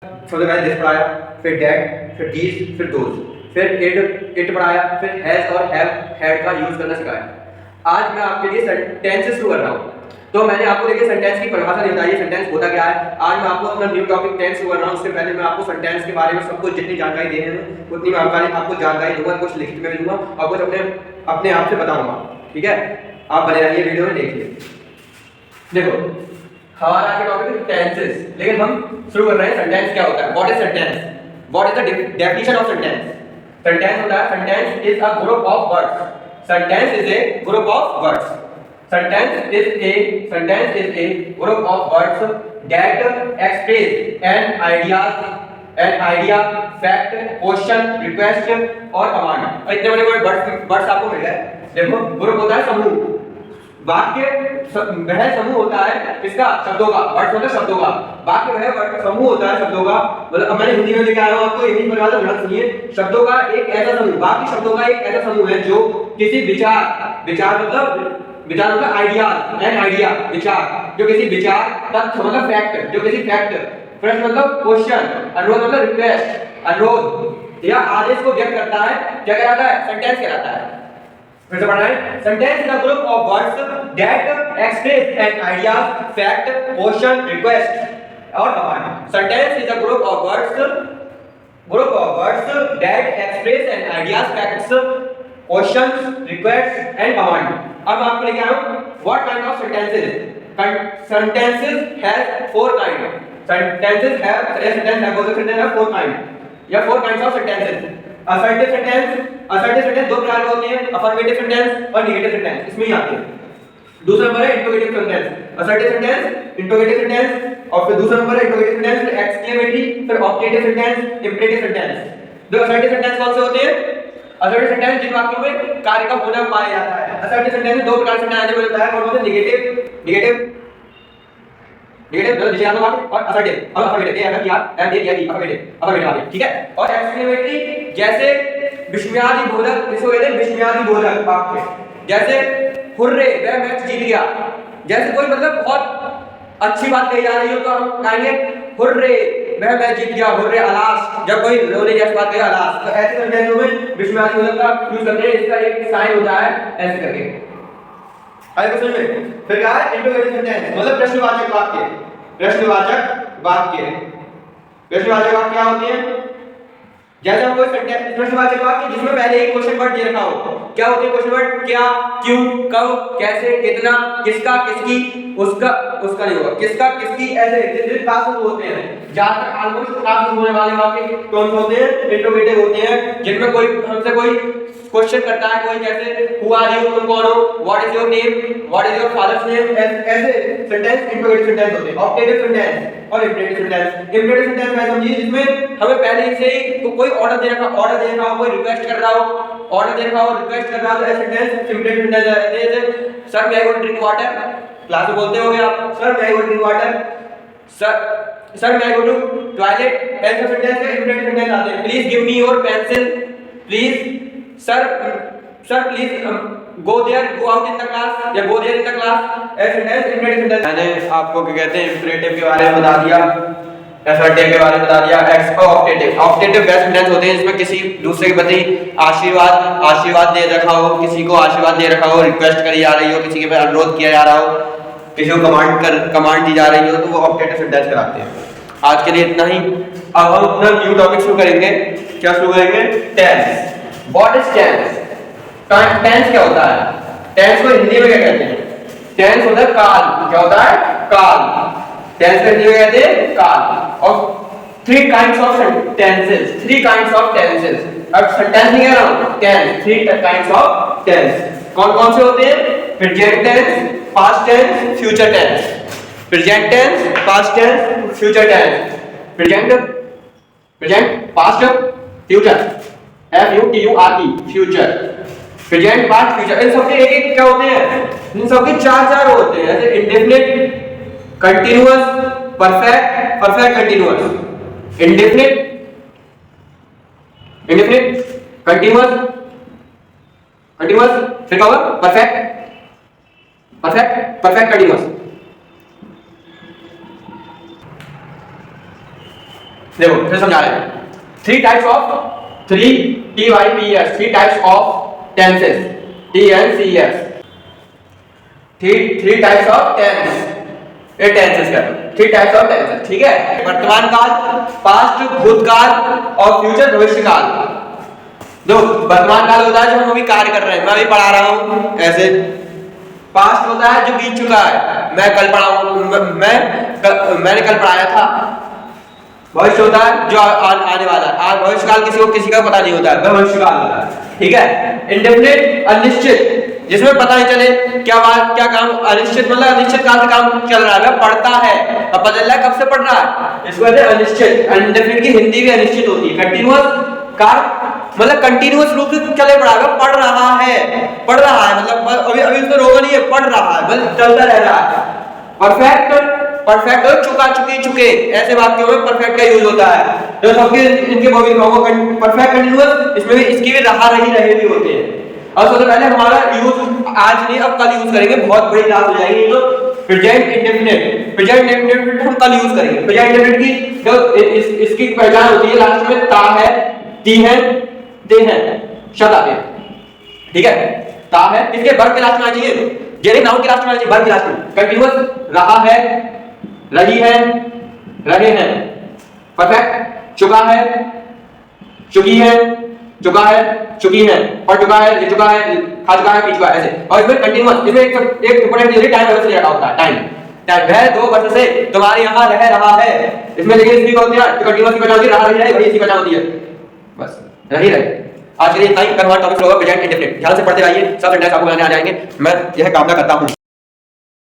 सबसे पहले दिस पढ़ाया, फिर डेट, फिर दीज, फिर दोज, फिर इट पढ़ाया, फिर हैज और हैव हैड का यूज करना सिखाया। आज मैं आपके लिए सेंटेंसेस शुरू कर रहा हूँ। तो मैंने आपको देखिए सेंटेंस की परिभाषा नहीं बताई, सेंटेंस होता क्या है। आज मैं आपको अपना न्यू टॉपिक टेंस शुरू कर रहा हूँ। उससे पहले मैं आपको सेंटेंस के बारे में सब कुछ जितनी जानकारी देनी है उतनी मैं आपको जानकारी दूंगा, कुछ लिखित में भी दूंगा और कुछ अपने आप से बताऊंगा। ठीक है, आप बने रहिए वीडियो में, देखिए। देखो हमारा आज का टॉपिक है टेंसेस, लेकिन हम शुरू कर रहे हैं सेंटेंस क्या होता है। What is sentence, what is the definition of sentence. Sentence होता है, sentence is a group of words. Sentence is a group of words. Sentence is a group of words that express an idea, fact, question, request और command। इतने बड़े words आपको मिल गए। देखो group होता है समूह, वाक्य वह समूह होता है किसका, शब्दों का। वर्ड्स होता है शब्दों का, वाक्य वह समूह होता है शब्दों का। मतलब अब मैंने हिंदी में लेके आया हूं आपको, यही परिभाषा ध्यान सुनिए। शब्दों का एक ऐसा समूह, वाक्य शब्दों का एक ऐसा समूह है जो किसी विचार मतलब आइडिया, एन आइडिया विचार, जो किसी विचार, तथ्य मतलब फैक्ट, जो किसी फैक्ट, प्रश्न मतलब क्वेश्चन, अनुरोध मतलब रिक्वेस्ट, अनुरोध या आदेश को व्यक्त करता है, क्या कहलाता है, सेंटेंस कहलाता है। फिर से पढ़ना है, sentence is a group of words that express an idea, fact, question, request और command. Sentence is a group of words that express an idea, facts, questions, request and command. अब मैं आपको लेके आया हूं what kind of sentences. Sentences have four kind. Sentences have four kind या four kinds of sentences. Assertive sentence दो प्रकार के होते हैं, अफर्मेटिव सेंटेंस और नेगेटिव सेंटेंस, इसमें ही आते हैं। दूसरा नंबर है interrogative sentence, assertive sentence, interrogative sentence और फिर दूसरा नंबर है इंट्रोगेटिव सेंटेंस, फिर एक्सक्लेमेटरी, फिर ऑब्जेक्टिव सेंटेंस, इंपरेटिव सेंटेंस। दो असर्टिव सेंटेंस कौन से होते हैं, असर्टिव सेंटेंस जिन वाक्यों में कार्य का होना पाया जाता है। असर्टिव सेंटेंस में दो प्रकार से सेंटेंस होता है, कौन कौन से, नेगेटिव मतलब विषयात्मक वाक्य और असर्टिव और अफर्मेटिव, अफर्मेटिव वाक्य, ठीक है। और एक्सक्लेमेटरी जैसे विस्मयादि बोधक, इसको कहते हैं विस्मयादि बोधक वाक्य, जैसे हुर्रे वह मैच जीत गया। जैसे कोई मतलब बहुत अच्छी बात कही जा रही हो तो हम कहेंगे हुर्रे वह मैच जीत गया, हुर्रे अलास, जब कोई रोने जैसी बात कहे अलास। तो ऐसे सेंटेंसों में विस्मयादि बोधक का यूज करते हैं, इसका एक साइन होता है ऐसे करके। आगे क्वेश्चन में फिर क्या है, इंट्रोगेटिव सेंटेंस मतलब प्रश्नवाचक वाक्य। प्रश्नवाचक वाक्य क्या होते हैं, जैसे हम कोई सेंटेंस, प्रश्नवाचक वाक्य जिसमें पहले एक क्वेश्चन वर्ड दे रखा हो। क्या होते हैं क्वेश्चन वर्ड, क्या, क्यों, कब, कैसे, कितना, किसका, किसकी, उसका नहीं होगा, किसका, किसकी, ऐसे जितने क्लास होते हैं। ज्यादातर ऑलमोस्ट क्लास होने वाले वाक्य कौन से होते हैं, इंट्रोगेटिव होते हैं, जिनमें कोई हमसे कोई क्वेश्चन करता है, कोई जैसे हु आर यू, तुम कौन हो, what is your name, what is your father's name, ऐसे सेंटेंस इंट्रोगेटिव सेंटेंस होते हैं। ऑब्जेक्टिव सेंटेंस और इंपरेटिव सेंटेंस में समझिए जिसमें हमें पहले से ही कोई ऑर्डर दे रखा हो, कोई रिक्वेस्ट कर रहा हो, तो ऐसे सेंटेंस इंपरेटिव सेंटेंस रहते हैं। जैसे sir may I go to drink water, class में बोलते होंगे आप, sir may I go to drink water, sir may I go to toilet, ऐसे सेंटेंस में इंपरेटिव सेंटेंस आते हैं। Please give me your pencil, please sir please go there, go out in the class या go there in the class, ऐसे sentence imperative sentence. मैंने आपको क्या कहते हैं इंपरेटिव के बारे में बता दिया, असर्टिव के बारे में बता दिया। ऑब्जेक्टिव बेस्ट सेंटेंस होते हैं जिसमें किसी दूसरे के प्रति आशीर्वाद दे रखा हो, किसी को आशीर्वाद दे रखा हो, रिक्वेस्ट करी जा रही हो, किसी के पर अनुरोध किया जा रहा हो, किसी को कमांड दी जा रही हो, तो वो ऑब्जेक्टिव सेंटेंस कहलाते हैं। आज के लिए इतना ही। अब हम अपना न्यू टॉपिक शुरू करेंगे। क्या शुरू करेंगे, tense. What is tense, tense क्या होता है, टेंस को हिंदी में क्या कहते हैं, टेंस होता है काल। क्या होता है, काल। टेंस को हिंदी में कहते हैं काल। और थ्री काइंड्स ऑफ टेंसेस, अब सेंटेंस नहीं कह रहा हूं, tense, three kinds of tense. कौन कौन से होते हैं, present tense, past tense, future tense. Present tense, past tense, future tense. Present, past, future, FUTURE, future. Present, past, future, इन सबके एक क्या होते हैं, इन सबके चार होते हैं। जैसे indefinite, continuous, perfect continuous, indefinite, continuous, फिर क्या होगा, परफेक्ट कंटीन्यूअस। देखो फिर समझा रहे हैं। Three types of three types of tenses TNCS three types of tense ये टेंसेस का थ्री टाइप्स ऑफ टेंसेस ठीक है। वर्तमान काल, पास्ट भूतकाल और फ्यूचर भविष्य काल। दो वर्तमान काल होता है जो हम अभी कार्य कर रहे हैं, मैं अभी पढ़ा रहा हूं ऐसे। पास्ट होता है जो बीत चुका है, मैं कल पढ़ा हूं, मैंने कल पढ़ाया था। भविष्य होता है जो आने वाला है। आज भविष्य काल किसी का पता नहीं होता है, भविष्य काल होता है ठीक है। इंडेफिनिट अनिश्चित जिसमें पता नहीं चले क्या काम, अनिश्चित मतलब अनिश्चित काल से काम चल रहा है, पढ़ता है अब पता चल रहा है कब से पढ़ रहा है, इसको कहते हैं अनिश्चित। इंडेफिनिट की हिंदी भी अनिश्चित होती है। कंटीन्यूअस काल मतलब कंटीन्यूअस रूप से चले पड़ा है, पढ़ रहा है मतलब अभी उसने रोका नहीं है, पढ़ रहा है मतलब चलता रह रहा है। परफेक्ट चुका चुकी चुके ऐसे वाक्यों में परफेक्ट का यूज होता है। जो सबके इनके परफेक्ट कंटीन्यूअस, इसमें भी इसकी भी रहे भी होते हैं। अब सबसे पहले हमारा यूज आज नहीं अब कल यूज करेंगे, बहुत बड़ी क्लास हो जाएगी। तो प्रेजेंट इंडेफिनिट हम कल यूज करेंगे। प्रेजेंट इंडेफिनिट की जो इसकी पहचान होती है लास्ट में ता है, ती है, दे है शब्द आते हैं ठीक है। ता है किसके वर्ब के लास्ट में आना चाहिए, जेरिक नाउन के लास्ट में आना चाहिए, वर्ब के लास्ट में। कंटीन्यूअस रहा है, रही है, रहे हैं। परफेक्ट चुका है, चुकी है, चुका है, चुकी है, पढ़ चुका है, लिख चुका है, खा चुका है, पी चुका है ऐसे। और इसमें कंटीन्यूअस, इसमें एक इंपॉर्टेंट चीज है टाइम वर्ब से लगा होता है। टाइम वह 2 वर्ष से तुम्हारे यहाँ रह रहा है, इसमें लेकिन इसकी होती है तो कंटीन्यूअस की पहचान होती है, रहा रही है वही इसकी पहचान होती है, बस रही रहे। आज के लिए इतना ही। कल हमारा टॉपिक होगा प्रेजेंट इंडेफिनिट। ध्यान से पढ़ते रहिए, सब सेंटेंस आपको बनाने आ जाएंगे, मैं यह कामना करता हूं।